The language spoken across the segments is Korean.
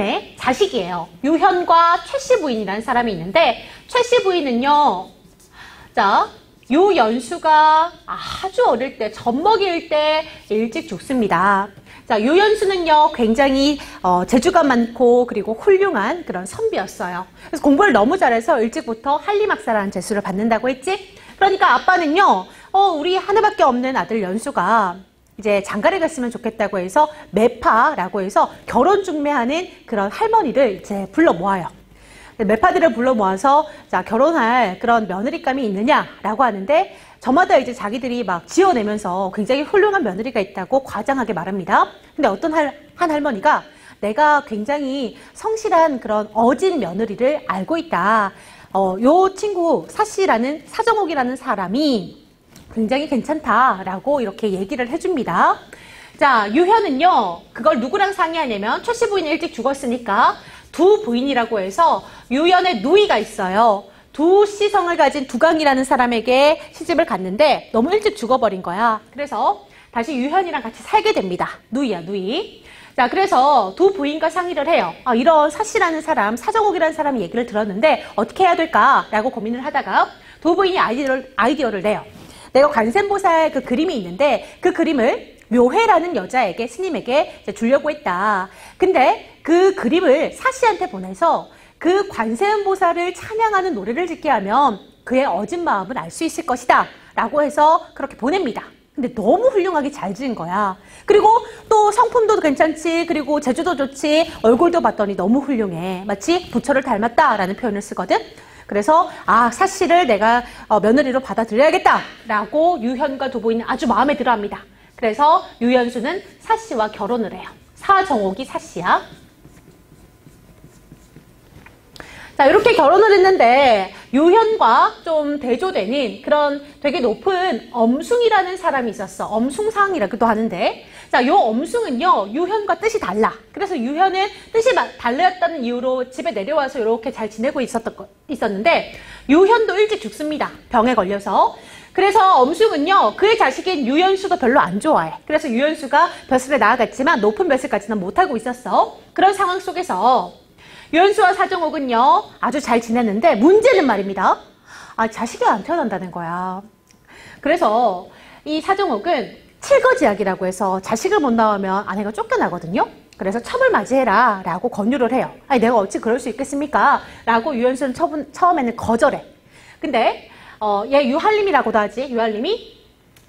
다음에 자식이에요. 유현과 최씨 부인이라는 사람이 있는데 최씨 부인은요. 자, 유연수가 아주 어릴 때, 젖먹이일 때 일찍 죽습니다. 자, 유연수는요, 굉장히 재주가 많고 그리고 훌륭한 그런 선비였어요. 그래서 공부를 너무 잘해서 일찍부터 한림학사라는 재수를 받는다고 했지? 그러니까 아빠는요, 우리 하나밖에 없는 아들 연수가 이제 장가를 갔으면 좋겠다고 해서 매파라고 해서 결혼 중매하는 그런 할머니를 이제 불러 모아요. 매파들을 불러 모아서 자, 결혼할 그런 며느리감이 있느냐라고 하는데 저마다 이제 자기들이 막 지어내면서 굉장히 훌륭한 며느리가 있다고 과장하게 말합니다. 근데 어떤 한 할머니가 내가 굉장히 성실한 그런 어진 며느리를 알고 있다. 요 친구 사씨라는 사정옥이라는 사람이 굉장히 괜찮다라고 이렇게 얘기를 해줍니다. 자, 유현은요, 그걸 누구랑 상의하냐면 최씨 부인이 일찍 죽었으니까 두 부인이라고 해서 유현의 누이가 있어요. 두 씨성을 가진 두강이라는 사람에게 시집을 갔는데 너무 일찍 죽어버린 거야. 그래서 다시 유현이랑 같이 살게 됩니다. 누이야, 누이. 자, 그래서 두 부인과 상의를 해요. 이런 사씨라는 사람, 사정옥이라는 사람이 얘기를 들었는데 어떻게 해야 될까라고 고민을 하다가 두 부인이 아이디어를 내요. 내가 관세음보살 그 그림이 있는데 그 그림을 묘혜라는 여자에게, 스님에게 주려고 했다. 근데 그 그림을 사씨한테 보내서 그 관세음보살을 찬양하는 노래를 짓게 하면 그의 어진 마음을 알 수 있을 것이다. 라고 해서 그렇게 보냅니다. 근데 너무 훌륭하게 잘 지은 거야. 그리고 또 성품도 괜찮지, 그리고 재주도 좋지, 얼굴도 봤더니 너무 훌륭해. 마치 부처를 닮았다라는 표현을 쓰거든. 그래서 사씨를 내가 며느리로 받아들여야겠다라고 유현과 두 부인은 아주 마음에 들어합니다. 그래서 유연수는 사씨와 결혼을 해요. 사정옥이 사씨야. 자, 이렇게 결혼을 했는데 유현과 좀 대조되는 그런 되게 높은 엄숭이라는 사람이 있었어. 엄숭상이라고도 하는데, 자, 요 엄숭은요 유현과 뜻이 달라. 그래서 유현은 뜻이 달랐다는 이유로 집에 내려와서 이렇게 잘 지내고 있었는데 유현도 일찍 죽습니다. 병에 걸려서. 그래서 엄숭은요 그의 자식인 유연수가 별로 안 좋아해. 그래서 유연수가 벼슬에 나아갔지만 높은 벼슬까지는 못하고 있었어. 그런 상황 속에서 유연수와 사정옥은요 아주 잘 지냈는데 문제는 말입니다. 자식이 안 태어난다는 거야. 그래서 이 사정옥은 칠거지약이라고 해서 자식을 못 낳으면 아내가 쫓겨나거든요. 그래서 첩을 맞이해라 라고 권유를 해요. 내가 어찌 그럴 수 있겠습니까? 라고 유연수는 처음에는 거절해. 근데 얘 유한림이라고도 하지. 유한림이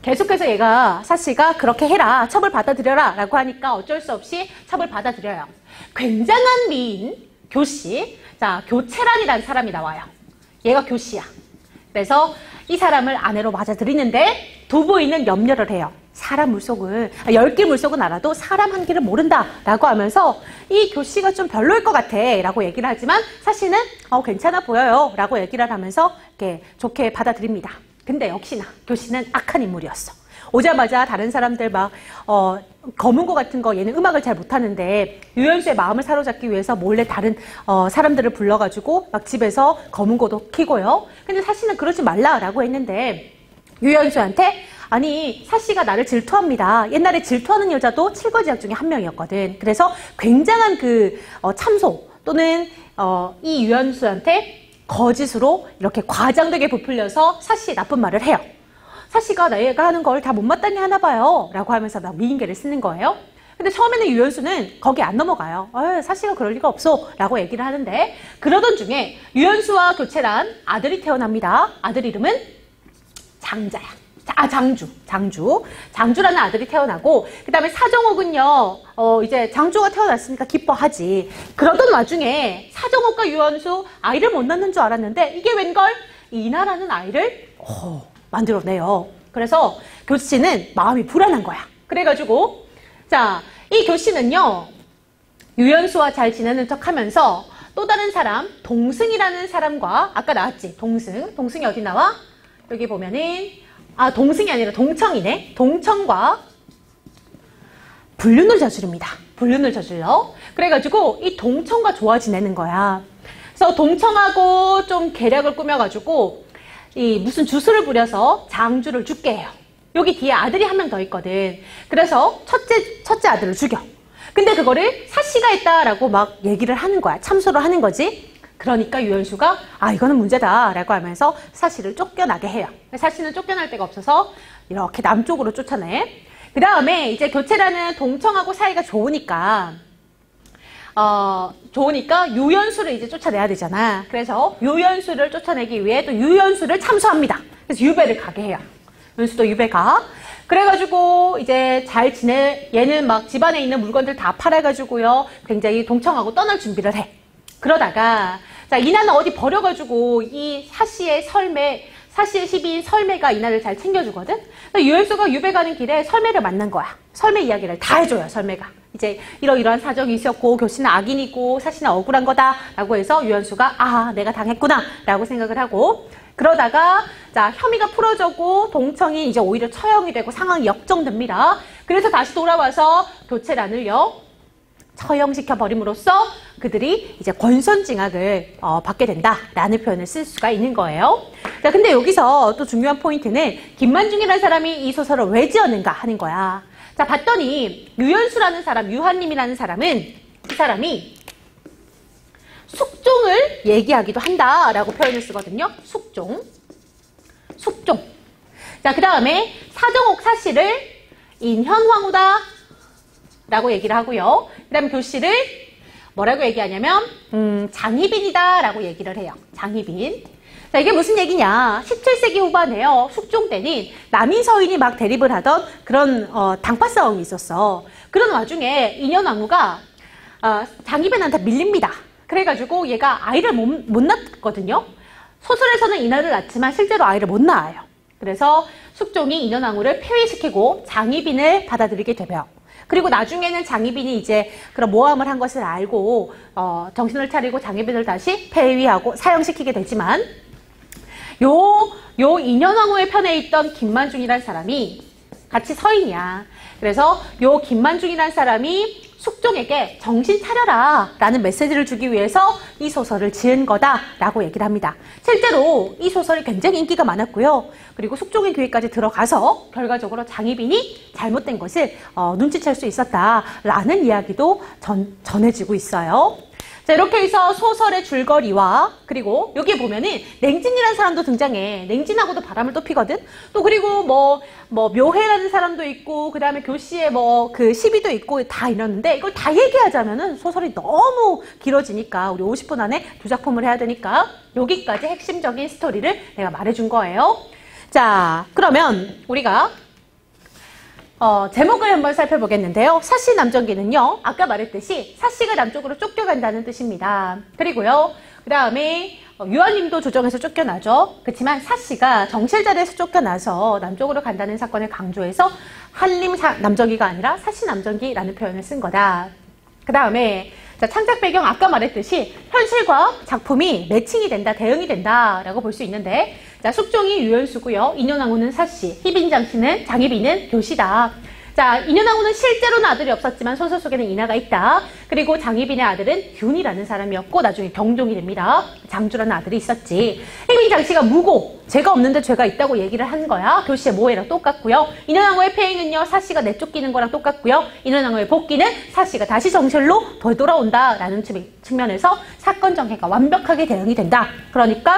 계속해서 얘가 사씨가 그렇게 해라, 첩을 받아들여라 라고 하니까 어쩔 수 없이 첩을 받아들여요. 굉장한 미인 교씨, 자, 교채란이라는 사람이 나와요. 얘가 교씨야. 그래서 이 사람을 아내로 맞아들이는데 두 부인은 염려를 해요. 사람 물속을, 10개 물속은 알아도 사람 한 개를 모른다 라고 하면서 이 교씨가 좀 별로일 것 같아 라고 얘기를 하지만 사실은 괜찮아 보여요 라고 얘기를 하면서 이렇게 좋게 받아들입니다. 근데 역시나 교씨는 악한 인물이었어. 오자마자 다른 사람들 막 검은고 같은 거, 얘는 음악을 잘 못하는데 유연수의 마음을 사로잡기 위해서 몰래 다른 사람들을 불러가지고 막 집에서 검은고도 키고요. 근데 사실은 그러지 말라라고 했는데 유연수한테 아니 사씨가 나를 질투합니다. 옛날에 질투하는 여자도 칠거지약 중에 한 명이었거든. 그래서 굉장한 그 참소 또는 이 유연수한테 거짓으로 이렇게 과장되게 부풀려서 사씨 나쁜 말을 해요. 사씨가 내가 하는 걸 다 못마땅히 하나 봐요 라고 하면서 막 미인계를 쓰는 거예요. 근데 처음에는 유연수는 거기 안 넘어가요. 사씨가 그럴 리가 없어 라고 얘기를 하는데 그러던 중에 유연수와 교채란 아들이 태어납니다. 아들 이름은 장자야. 장주라는 아들이 태어나고 그 다음에 사정옥은요 이제 장주가 태어났으니까 기뻐하지. 그러던 와중에 사정옥과 유연수 아이를 못 낳는 줄 알았는데 이게 웬걸 이나라는 아이를 만들어내요. 그래서 교씨는 마음이 불안한 거야. 그래가지고 자, 이 교씨는요 유연수와 잘 지내는 척 하면서 또 다른 사람 동승이라는 사람과 아까 나왔지. 동승이 어디 나와? 여기 보면은 동승이 아니라 동청이네. 동청과 불륜을 저지릅니다. 불륜을 저질러. 그래가지고 이 동청과 좋아 지내는 거야. 그래서 동청하고 좀 계략을 꾸며가지고 이 무슨 주술을 부려서 장주를 죽게 해요. 여기 뒤에 아들이 한 명 더 있거든. 그래서 첫째 아들을 죽여. 근데 그거를 사씨가 했다라고 막 얘기를 하는 거야. 참소를 하는 거지. 그러니까 유연수가 이거는 문제다라고 하면서 사씨를 쫓겨나게 해요. 사씨는 쫓겨날 데가 없어서 이렇게 남쪽으로 쫓아내. 그 다음에 이제 교체라는 동청하고 사이가 좋으니까 유연수를 이제 쫓아내야 되잖아. 그래서 유연수를 쫓아내기 위해 또 유연수를 참수합니다. 그래서 유배를 가게 해요. 유연수도 유배 가. 그래가지고 이제 잘 지내. 얘는 막 집안에 있는 물건들 다 팔아가지고요. 굉장히 동청하고 떠날 준비를 해. 그러다가 자 이나는 어디 버려가지고 이 사씨의 시비인 설매가 이나를 잘 챙겨주거든. 유연수가 유배 가는 길에 설매를 만난 거야. 설매 이야기를 다 해줘요. 설매가 이제 이러이러한 사정이 있었고 교씨는 악인이고 사씨는 억울한 거다라고 해서 유연수가 내가 당했구나라고 생각을 하고 그러다가 자 혐의가 풀어지고 동청이 이제 오히려 처형이 되고 상황이 역정됩니다. 그래서 다시 돌아와서 교체란을요 처형시켜 버림으로써 그들이 이제 권선징악을 받게 된다라는 표현을 쓸 수가 있는 거예요. 자, 근데 여기서 또 중요한 포인트는 김만중이라는 사람이 이 소설을 왜 지었는가 하는 거야. 자, 봤더니 유연수라는 사람, 유한림이라는 사람은 이 사람이 숙종을 얘기하기도 한다라고 표현을 쓰거든요. 숙종. 자, 그 다음에 사정옥 사씨를 인현황후다 라고 얘기를 하고요. 그 다음에 교씨를 뭐라고 얘기하냐면 장희빈이다 라고 얘기를 해요. 장희빈. 자, 이게 무슨 얘기냐. 17세기 후반에요. 숙종 때는 남인 서인이 막 대립을 하던 그런 당파 싸움이 있었어. 그런 와중에 인현왕후가 장희빈한테 밀립니다. 그래가지고 얘가 아이를 못 낳거든요. 소설에서는 이나를 낳지만 실제로 아이를 못 낳아요. 그래서 숙종이 인현왕후를 폐위시키고 장희빈을 받아들이게 되며 그리고 나중에는 장희빈이 이제 그런 모함을 한 것을 알고 정신을 차리고 장희빈을 다시 폐위하고 사형시키게 되지만 요 인현왕후의 편에 있던 김만중이라는 사람이 같이 서인이야. 그래서 요 김만중이라는 사람이 숙종에게 정신 차려라 라는 메시지를 주기 위해서 이 소설을 지은 거다라고 얘기를 합니다. 실제로 이 소설이 굉장히 인기가 많았고요. 그리고 숙종의 귀에까지 들어가서 결과적으로 장희빈이 잘못된 것을 눈치챌 수 있었다라는 이야기도 전해지고 있어요. 자, 이렇게 해서 소설의 줄거리와 그리고 여기 보면은 냉진이라는 사람도 등장해. 냉진하고도 바람을 또 피거든. 또 그리고 뭐 묘해라는 사람도 있고 그 다음에 교씨의 그 시비도 있고 다 이러는데 이걸 다 얘기하자면은 소설이 너무 길어지니까 우리 50분 안에 두 작품을 해야 되니까 여기까지 핵심적인 스토리를 내가 말해준 거예요. 자, 그러면 우리가 제목을 한번 살펴보겠는데요. 사씨 남정기는요, 아까 말했듯이 사씨가 남쪽으로 쫓겨간다는 뜻입니다. 그리고요, 그 다음에 유한림도 조정에서 쫓겨나죠. 그렇지만 사씨가 정실자리에서 쫓겨나서 남쪽으로 간다는 사건을 강조해서 한림 남정기가 아니라 사씨 남정기라는 표현을 쓴 거다. 그 다음에 창작 배경 아까 말했듯이 현실과 작품이 매칭이 된다, 대응이 된다라고 볼 수 있는데 자, 숙종이 유연수고요. 인현왕후는 사씨, 희빈장씨는 장희빈은 교씨다. 자, 인현왕후는 실제로는 아들이 없었지만 소설 속에는 인하가 있다. 그리고 장희빈의 아들은 균이라는 사람이었고 나중에 경종이 됩니다. 장주라는 아들이 있었지. 희빈장씨가 무고, 죄가 없는데 죄가 있다고 얘기를 한 거야. 교씨의 모해랑 똑같고요. 인현왕후의 폐행은요, 사씨가 내쫓기는 거랑 똑같고요. 인현왕후의 복귀는 사씨가 다시 정실로 되돌아온다라는 측면에서 사건 전개가 완벽하게 대응이 된다. 그러니까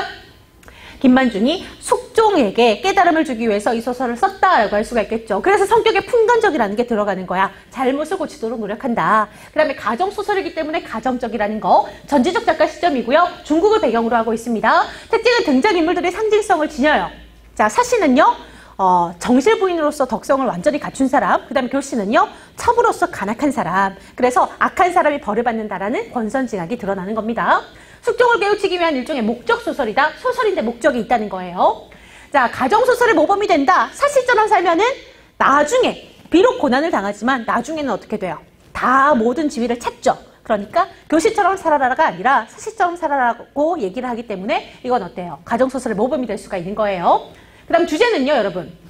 김만중이 숙종에게 깨달음을 주기 위해서 이 소설을 썼다라고 할 수가 있겠죠. 그래서 성격에 풍간적이라는 게 들어가는 거야. 잘못을 고치도록 노력한다. 그 다음에 가정소설이기 때문에 가정적이라는 거. 전지적 작가 시점이고요. 중국을 배경으로 하고 있습니다. 특징은 등장인물들의 상징성을 지녀요. 자, 사씨는요. 정실부인으로서 덕성을 완전히 갖춘 사람, 그 다음에 교씨는요, 첩으로서 간악한 사람. 그래서 악한 사람이 벌을 받는다라는 권선징악이 드러나는 겁니다. 숙종을 깨우치기 위한 일종의 목적 소설이다. 소설인데 목적이 있다는 거예요. 자, 가정소설의 모범이 된다. 사실처럼 살면은 나중에 비록 고난을 당하지만 나중에는 어떻게 돼요? 다 모든 지위를 찾죠. 그러니까 교시처럼 살아라가 아니라 사실처럼 살아라고 얘기를 하기 때문에 이건 어때요? 가정소설의 모범이 될 수가 있는 거예요. 그 다음 주제는요, 여러분.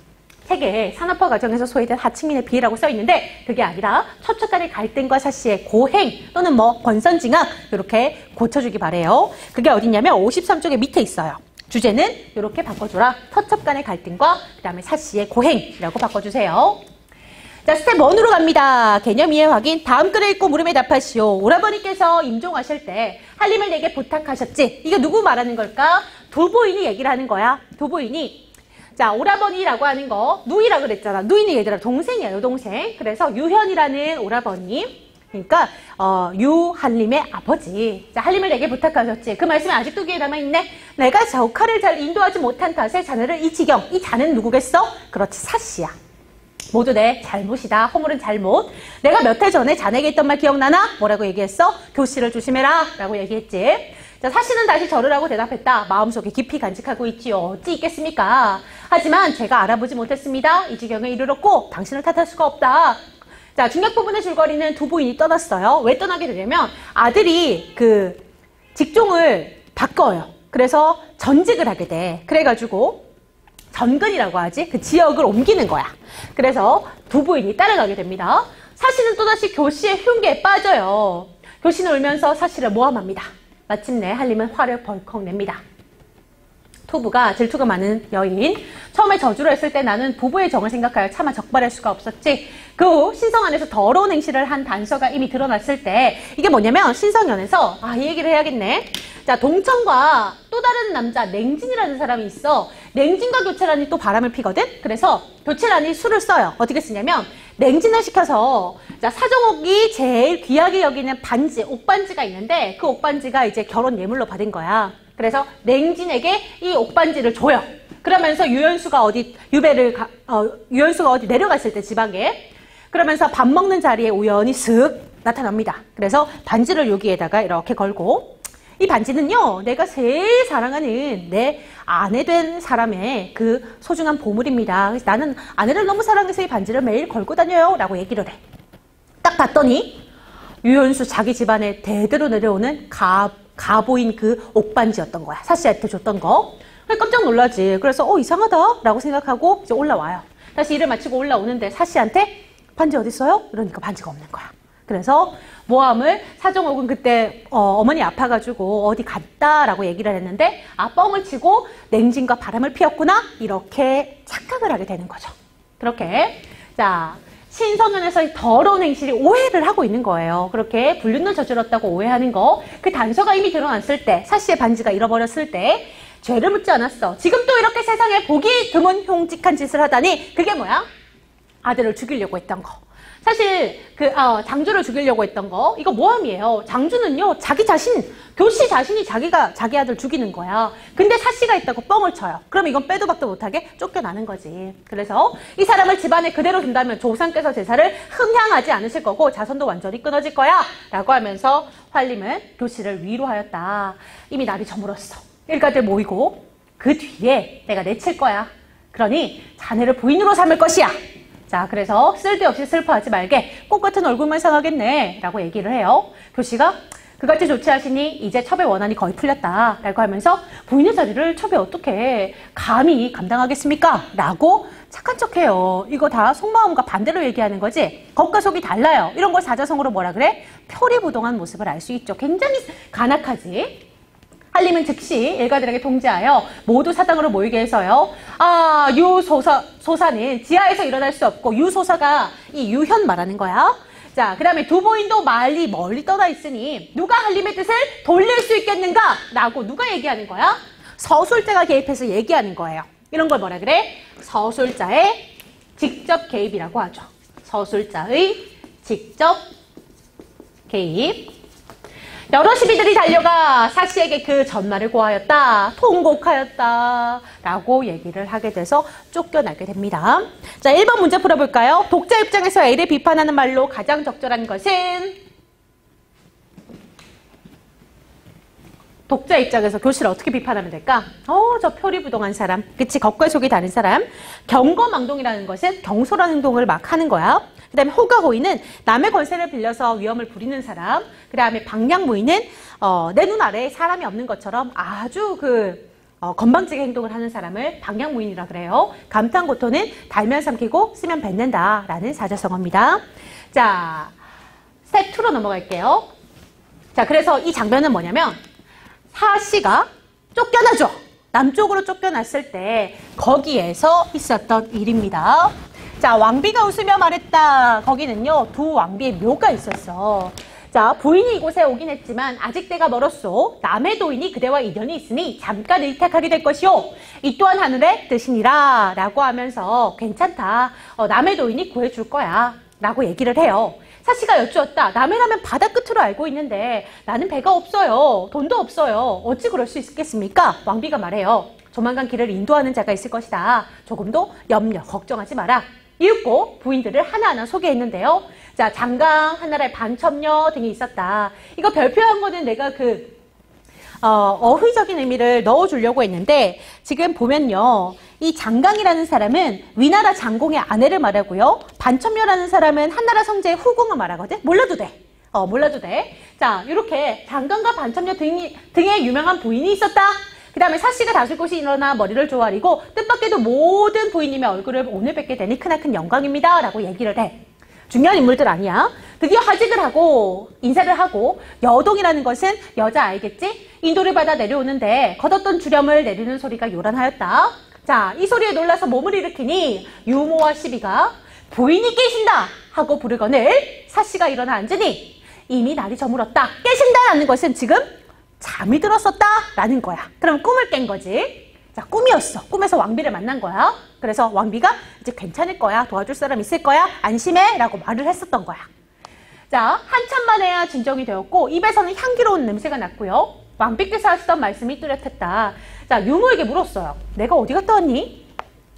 책에 산업화 과정에서 소외된 하층민의 비애라고 써있는데 그게 아니라 첩첩 간의 갈등과 사씨의 고행 또는 권선징악 이렇게 고쳐주기 바래요. 그게 어디냐면 53쪽에 밑에 있어요. 주제는 이렇게 바꿔줘라. 첩첩 간의 갈등과 그 다음에 사씨의 고행이라고 바꿔주세요. 자, 스텝 1으로 갑니다. 개념 이해 확인. 다음 글을 읽고 물음에 답하시오. 오라버니께서 임종하실 때 한림을 내게 부탁하셨지. 이게 누구 말하는 걸까? 두 부인이 얘기를 하는 거야. 두 부인이. 자, 오라버니라고 하는 거 누이라 그랬잖아. 누이는 얘들아 동생이야, 여동생. 그래서 유현이라는 오라버니. 그러니까 유한림의 아버지. 자, 한림을 내게 부탁하셨지. 그 말씀이 아직도 귀에 남아있네. 내가 저칼을 잘 인도하지 못한 탓에 자네를 이 지경. 이 자네는 누구겠어? 그렇지, 사씨야. 모두 내 잘못이다. 허물은 잘못. 내가 몇 해 전에 자네에게 했던 말 기억나나? 뭐라고 얘기했어? 교씨를 조심해라 라고 얘기했지. 자, 사씨는 다시 절을 하고 대답했다. 마음속에 깊이 간직하고 있지요. 어찌 있겠습니까? 하지만 제가 알아보지 못했습니다. 이 지경에 이르렀고 당신을 탓할 수가 없다. 자, 중요한 부분의 줄거리는 두 부인이 떠났어요. 왜 떠나게 되냐면 아들이 그 직종을 바꿔요. 그래서 전직을 하게 돼. 그래가지고 전근이라고 하지? 그 지역을 옮기는 거야. 그래서 두 부인이 따라가게 됩니다. 사씨는 또다시 교씨의 흉계에 빠져요. 교씨는 울면서 사씨를 모함합니다. 마침내 한림은 화를 벌컥 냅니다. 투부가 질투가 많은 여인. 처음에 저주를 했을 때 나는 부부의 정을 생각하여 차마 적발할 수가 없었지. 그 후 신성 안에서 더러운 행실을 한 단서가 이미 드러났을 때 이게 뭐냐면 신성연에서 이 얘기를 해야겠네. 자, 동천과 또 다른 남자 냉진이라는 사람이 있어. 냉진과 교체란이 또 바람을 피거든. 그래서 교체란이 술을 써요. 어떻게 쓰냐면 냉진을 시켜서 자, 사정옥이 제일 귀하게 여기는 반지, 옥반지가 있는데 그 옥반지가 이제 결혼 예물로 받은 거야. 그래서 냉진에게 이 옥반지를 줘요. 그러면서 유연수가 어디 내려갔을 때 지방에 그러면서 밥 먹는 자리에 우연히 슥 나타납니다. 그래서 반지를 여기에다가 이렇게 걸고 이 반지는요, 내가 제일 사랑하는 내 아내 된 사람의 그 소중한 보물입니다. 그래서 나는 아내를 너무 사랑해서 이 반지를 매일 걸고 다녀요 라고 얘기를 해. 딱 봤더니 유연수 자기 집안에 대대로 내려오는 가보인 그 옥반지였던 거야. 사씨한테 줬던 거. 깜짝 놀라지. 그래서 이상하다 라고 생각하고 이제 올라와요. 다시 일을 마치고 올라오는데 사씨한테 반지 어디 있어요? 이러니까 반지가 없는 거야. 그래서 모함을 사정옥은 그때 어머니 아파가지고 어디 갔다라고 얘기를 했는데 뻥을 치고 냉진과 바람을 피웠구나 이렇게 착각을 하게 되는 거죠. 그렇게 자 신성연에서 더러운 행실이 오해를 하고 있는 거예요. 그렇게 불륜을 저질렀다고 오해하는 거. 그 단서가 이미 드러났을 때 사씨의 반지가 잃어버렸을 때 죄를 묻지 않았어. 지금 또 이렇게 세상에 보기 드문 흉측한 짓을 하다니 그게 뭐야? 아들을 죽이려고 했던 거. 사실 장주를 죽이려고 했던 거 이거 모함이에요. 장주는요 자기 자신 교씨 자신이 자기 아들 죽이는 거야. 근데 사씨가 있다고 뻥을 쳐요. 그럼 이건 빼도 박도 못하게 쫓겨나는 거지. 그래서 이 사람을 집안에 그대로 둔다면 조상께서 제사를 흠향하지 않으실 거고 자손도 완전히 끊어질 거야 라고 하면서 한림은 교씨를 위로하였다. 이미 날이 저물었어. 일가들 모이고 그 뒤에 내가 내칠 거야. 그러니 자네를 부인으로 삼을 것이야. 자, 그래서 쓸데없이 슬퍼하지 말게 꽃 같은 얼굴만 상하겠네 라고 얘기를 해요. 교씨가 그같이 조치하시니 이제 첩의 원한이 거의 풀렸다 라고 하면서 부인의 자리를 첩이 어떻게 감히 감당하겠습니까? 라고 착한 척해요. 이거 다 속마음과 반대로 얘기하는 거지. 겉과 속이 달라요. 이런 걸 사자성어로 뭐라 그래? 표리부동한 모습을 알 수 있죠. 굉장히 간악하지. 한림은 즉시 일가들에게 통지하여 모두 사당으로 모이게 해서요. 유소사는 지하에서 일어날 수 없고 유소사가 이 유현 말하는 거야. 자, 그 다음에 두 부인도 멀리 떠나 있으니 누가 한림의 뜻을 돌릴 수 있겠는가? 라고 누가 얘기하는 거야? 서술자가 개입해서 얘기하는 거예요. 이런 걸 뭐라 그래? 서술자의 직접 개입이라고 하죠. 서술자의 직접 개입. 여러 시비들이 달려가 사씨에게 그 전말을 고하였다. 통곡하였다. 라고 얘기를 하게 돼서 쫓겨나게 됩니다. 자, 1번 문제 풀어볼까요? 독자 입장에서 A를 비판하는 말로 가장 적절한 것은? 독자 입장에서 교씨를 어떻게 비판하면 될까? 저 표리부동한 사람. 그치, 겉과 속이 다른 사람. 경거망동이라는 것은 경솔한 행동을 막 하는 거야. 그 다음에 호가호의는 남의 권세를 빌려서 위험을 부리는 사람. 그 다음에 방향무의는 내 눈 아래에 사람이 없는 것처럼 아주 건방지게 행동을 하는 사람을 방향무인이라 그래요. 감탄고토는 달면 삼키고 쓰면 뱉는다 라는 사자성어입니다. 자, 스텝 2로 넘어갈게요. 자, 그래서 이 장면은 뭐냐면 사씨가 쫓겨나죠. 남쪽으로 쫓겨났을 때 거기에서 있었던 일입니다. 자, 왕비가 웃으며 말했다. 거기는요, 두 왕비의 묘가 있었어. 자, 부인이 이곳에 오긴 했지만 아직 때가 멀었소. 남의 도인이 그대와 인연이 있으니 잠깐 일택하게 될 것이오. 이 또한 하늘의 뜻이니라 라고 하면서 괜찮다. 남의 도인이 구해줄 거야 라고 얘기를 해요. 사씨가 여쭈었다. 남해라면 바다 끝으로 알고 있는데 나는 배가 없어요. 돈도 없어요. 어찌 그럴 수 있겠습니까? 왕비가 말해요. 조만간 길을 인도하는 자가 있을 것이다. 조금도 염려, 걱정하지 마라. 이윽고 부인들을 하나하나 소개했는데요. 자, 장강, 한나라의 반첩녀 등이 있었다. 이거 별표한 거는 내가 어휘적인 의미를 넣어주려고 했는데, 지금 보면요. 이 장강이라는 사람은 위나라 장공의 아내를 말하고요. 반첩녀라는 사람은 한나라 성제의 후궁을 말하거든? 몰라도 돼. 몰라도 돼. 자, 이렇게 장강과 반첩녀 등의 유명한 부인이 있었다. 그 다음에 사씨가 다술 곳이 일어나 머리를 조아리고 뜻밖에도 모든 부인님의 얼굴을 오늘 뵙게 되니 크나큰 영광입니다 라고 얘기를 해. 중요한 인물들 아니야. 드디어 하직을 하고 인사를 하고 여동이라는 것은 여자 알겠지? 인도를 받아 내려오는데 걷었던 주렴을 내리는 소리가 요란하였다. 자, 이 소리에 놀라서 몸을 일으키니 유모와 시비가 부인이 깨신다 하고 부르거늘 사씨가 일어나 앉으니 이미 날이 저물었다. 깨신다라는 것은 지금 잠이 들었었다라는 거야. 그럼 꿈을 깬 거지. 자, 꿈이었어. 꿈에서 왕비를 만난 거야. 그래서 왕비가 이제 괜찮을 거야. 도와줄 사람 있을 거야. 안심해. 라고 말을 했었던 거야. 자, 한참 만에야 진정이 되었고 입에서는 향기로운 냄새가 났고요. 왕비께서 하시던 말씀이 뚜렷했다. 자, 유모에게 물었어요. 내가 어디 갔다 왔니?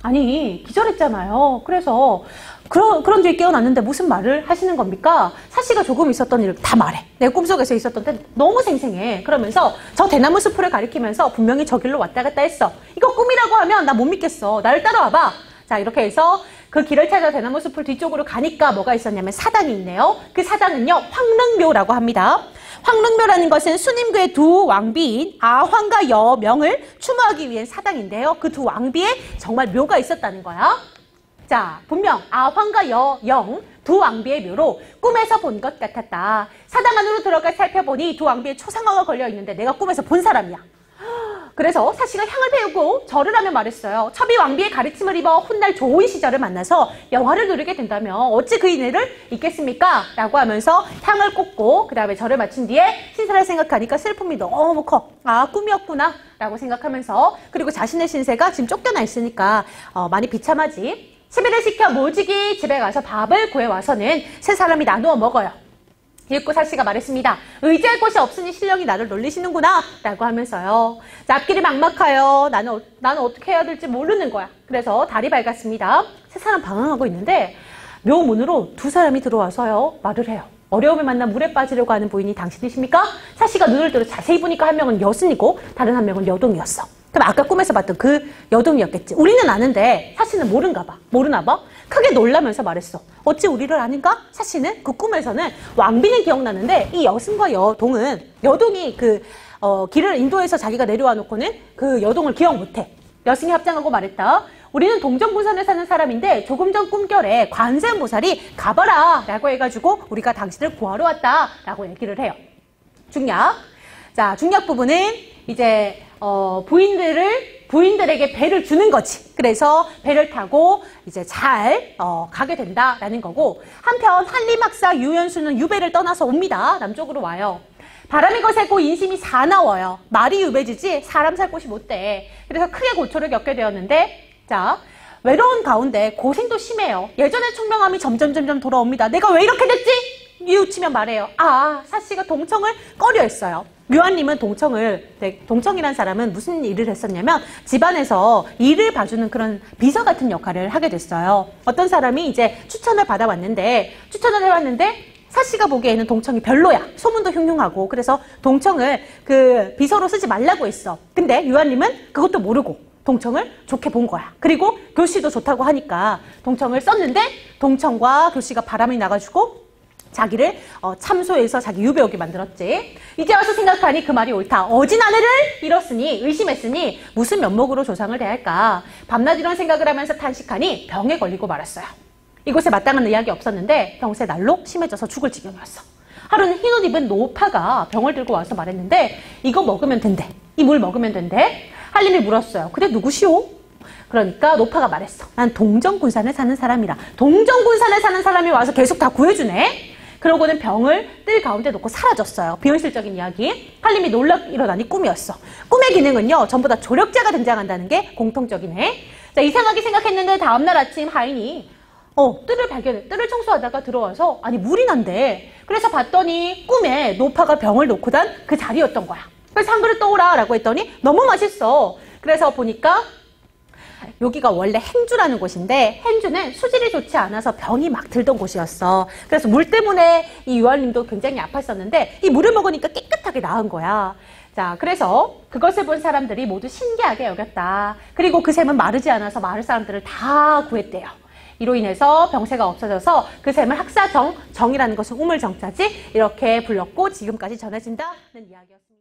아니, 기절했잖아요. 그래서 그런 뒤에 깨어났는데 무슨 말을 하시는 겁니까? 사씨가 조금 있었던 일을 다 말해. 내 꿈속에서 있었던 때 너무 생생해. 그러면서 저 대나무 숲을 가리키면서 분명히 저 길로 왔다 갔다 했어. 이거 꿈이라고 하면 나 못 믿겠어. 나를 따라와봐. 자, 이렇게 해서 그 길을 찾아 대나무 숲을 뒤쪽으로 가니까 뭐가 있었냐면 사당이 있네요. 그 사당은요, 황릉묘라고 합니다. 황릉묘라는 것은 순임교의 두 왕비인 아황과 여명을 추모하기 위한 사당인데요. 그 두 왕비의 정말 묘가 있었다는 거야. 자, 분명 아황과 여영 두 왕비의 묘로 꿈에서 본 것 같았다. 사당 안으로 들어가 살펴보니 두 왕비의 초상화가 걸려있는데 내가 꿈에서 본 사람이야. 그래서 사씨가 향을 배우고 절을 하며 말했어요. 첩이 왕비의 가르침을 입어 훗날 좋은 시절을 만나서 영화를 누리게 된다면 어찌 그 인애를 잊겠습니까? 라고 하면서 향을 꽂고 그 다음에 절을 마친 뒤에 신세를 생각하니까 슬픔이 너무 커. 아, 꿈이었구나 라고 생각하면서, 그리고 자신의 신세가 지금 쫓겨나 있으니까 많이 비참하지. 시비를 시켜 모직이 집에 가서 밥을 구해와서는 세 사람이 나누어 먹어요. 읽고 사씨가 말했습니다. 의지할 곳이 없으니 신령이 나를 놀리시는구나 라고 하면서요. 자, 앞길이 막막하여 나는 어떻게 해야 될지 모르는 거야. 그래서 달이 밝았습니다. 세 사람 방황하고 있는데 묘문으로 두 사람이 들어와서요 말을 해요. 어려움을 만나 물에 빠지려고 하는 부인이 당신이십니까? 사씨가 눈을 들어 자세히 보니까 한 명은 여순이고 다른 한 명은 여동이었어. 그럼 아까 꿈에서 봤던 그 여동이었겠지. 우리는 아는데 사씨는 모르나 봐. 크게 놀라면서 말했어. 어찌 우리를 아는가? 사씨는 그 꿈에서는 왕비는 기억나는데 이 여순과 여동이 길을 인도해서 자기가 내려와 놓고는 그 여동을 기억 못해. 여승이 합장하고 말했다. 우리는 동정부산에 사는 사람인데 조금 전 꿈결에 관세음보살이 가봐라 라고 해가지고 우리가 당신을 구하러 왔다 라고 얘기를 해요. 중략. 자, 중략 부분은 이제 부인들에게 배를 주는 거지. 그래서 배를 타고 이제 잘 가게 된다라는 거고, 한편 한림학사 유연수는 유배를 떠나서 옵니다. 남쪽으로 와요. 바람이 거세고 인심이 사나워요. 말이 유배지지 사람 살 곳이 못 돼. 그래서 크게 고초를 겪게 되었는데, 자, 외로운 가운데 고생도 심해요. 예전의 총명함이 점점 돌아옵니다. 내가 왜 이렇게 됐지? 뉘우치며 말해요. 아, 사씨가 동청을 꺼려했어요. 묘한님은 동청이란 사람은 무슨 일을 했었냐면 집안에서 일을 봐주는 그런 비서 같은 역할을 하게 됐어요. 어떤 사람이 이제 추천을 받아왔는데, 추천을 해왔는데 사씨가 보기에는 동청이 별로야. 소문도 흉흉하고. 그래서 동청을 그 비서로 쓰지 말라고 했어. 근데 유한님은 그것도 모르고 동청을 좋게 본 거야. 그리고 교씨도 좋다고 하니까 동청을 썼는데 동청과 교씨가 바람이 나가지고 자기를 참소해서 자기 유배 오게 만들었지. 이제 와서 생각하니 그 말이 옳다. 어진 아내를 잃었으니 의심했으니 무슨 면목으로 조상을 대할까. 밤낮 이런 생각을 하면서 탄식하니 병에 걸리고 말았어요. 이곳에 마땅한 의학이 없었는데 병세 날로 심해져서 죽을 지경이었어. 하루는 흰옷 입은 노파가 병을 들고 와서 말했는데 이거 먹으면 된대. 이 물 먹으면 된대. 한림이 물었어요. 근데 누구시오? 그러니까 노파가 말했어. 난 동정군산에 사는 사람이라. 동정군산에 사는 사람이 와서 계속 다 구해주네. 그러고는 병을 뜰 가운데 놓고 사라졌어요. 비현실적인 이야기. 칼림이 놀라 일어나니 꿈이었어. 꿈의 기능은요, 전부 다 조력자가 등장한다는 게 공통적이네. 자, 이상하게 생각했는데 다음날 아침 하인이 뜰을 발견해. 뜰을 청소하다가 들어와서 아니 물이 난대. 그래서 봤더니 꿈에 노파가 병을 놓고 단 그 자리였던 거야. 그래서 한 그릇 떠오라 라고 했더니 너무 맛있어. 그래서 보니까 여기가 원래 행주라는 곳인데 행주는 수질이 좋지 않아서 병이 막 들던 곳이었어. 그래서 물 때문에 이 유한림도 굉장히 아팠었는데 이 물을 먹으니까 깨끗하게 나은 거야. 자, 그래서 그것을 본 사람들이 모두 신기하게 여겼다. 그리고 그 샘은 마르지 않아서 마을 사람들을 다 구했대요. 이로 인해서 병세가 없어져서 그 샘을 학사정, 정이라는 것은 우물정자지 이렇게 불렀고 지금까지 전해진다는 이야기였습니다.